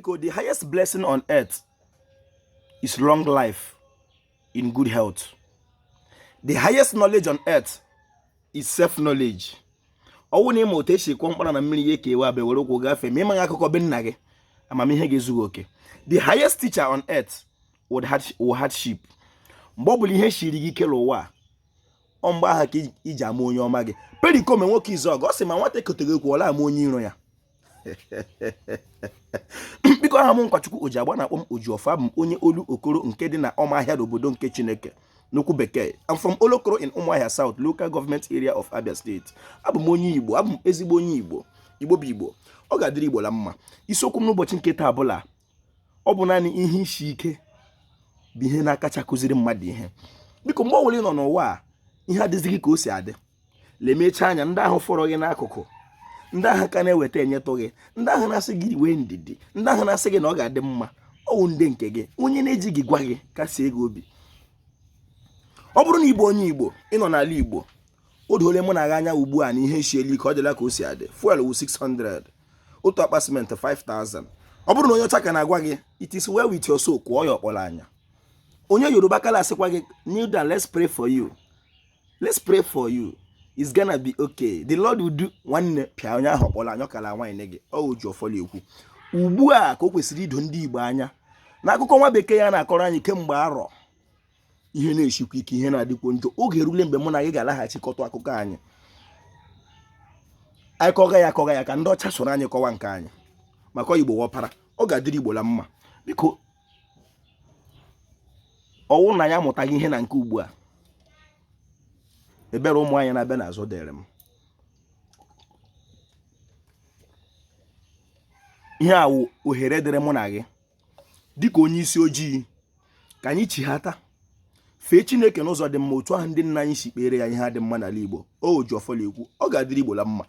because the highest blessing on earth is long life in good health. The highest knowledge on earth is self-knowledge. Ọwụ na ịma otu esi kwọ mkpara na mmiri ya ekewa abịa were ụkwụ gafee ma ịmaghị akụkọ be nna gị amamihe ga-ezughị oke. The highest teacher on earth will hardship. Mgbe ọ bụla ihe shiri gị ike n'ụwa ọ mgbe aha ka iji ama onye ọma gị. Perikome nwoke Izọgụ ọ sị ma nwata ekoteghị ekwu ọla ama onye iro ya. Biko aha m Nkwachukwu Ojiagba na-akpọ m Ojiọfọ, abụ m onye olu okoro nke dị na Ọmahịa n'obodo nke Chineke n'okwu bekee. I'm from Olokoro in Umuahia South, local government area of Abia State. Abụ m onye Igbo, abụ m ezigbo onye Igbo. Igbo bụ Igbo. Ọ ga-adịrị Igbo la mma. Isiokwu m n'ụbọchị nke taa abụla ọ bụ naanị ihe isi ike bụ ihe na-akacha kụziri mmadụ ihe. Biko mgbe ọbụla ị nọ n'ụwa a ihe adịzighị ka o si adị, lemecha anya ndị ahụ fọrọ gị n'akụkụ, ndị ahụ ka na-eweta enyetụ gị, ndị ahụ na-asị gị wee ndidi, ndị ahụ na-asị gị na ọ ga-adị mma, ọwụ ndị nke gị, onye na-eji gị gwa gị kasie gị obi. Ọ bụrụ na Igbo onye Igbo ị nọ n'ala Igbo, o doole mụ na gị anya ugbu a na ihe shieli ka ọ dịla ka o si adị. Fuel wụ 600, otu akpa cement 5000. Ọ bụrụ na onye ọcha ka na-agwa gị it is well with your soul, kwụọ ya ọkpọrọ anya. Onye Yoruba kala asịkwa gị kneel down, let's pray for you. Let's pray for you. It's gonna be okay. The Lord will do. Nwanne pịa onye ahụ ọkpọrọ anya kala nwaanyị gị. Ọ Ojiọfọ ekwu. Ugbu a ka o kwesịrị ido ndị Igbo anya na akụkọ nwa bekee ya na-akọrọ anyị kemgbe arọ. Ihe na-eshikwa ike, ihe na-adịkwa njọ. Oge erule mgbe mụ na gị ga-alaghachikọta akụkọ anyị. Anyị kọga ya ka ndị ọcha soro anyị kọwa nke anyị. Maka Igbo wọpara, ọ ga-adịrị Igbo la mma. Biko ọwụ na ya amụtaghị ihe na nke ugbu a, ebere ụmụ anyị na-abịa n'azụ dere m. Ihe a wụ ohere dịrị mụ na gị dịka onye isi ojii ka anyị chighata fee Chineke n'ụzọ dị mma otu ahụ ndị nna anyị si kpere ya ihe dị mma n'ala Igbo. O Ojiọfọ ekwu, ọ ga-adịrị Igbo la mma.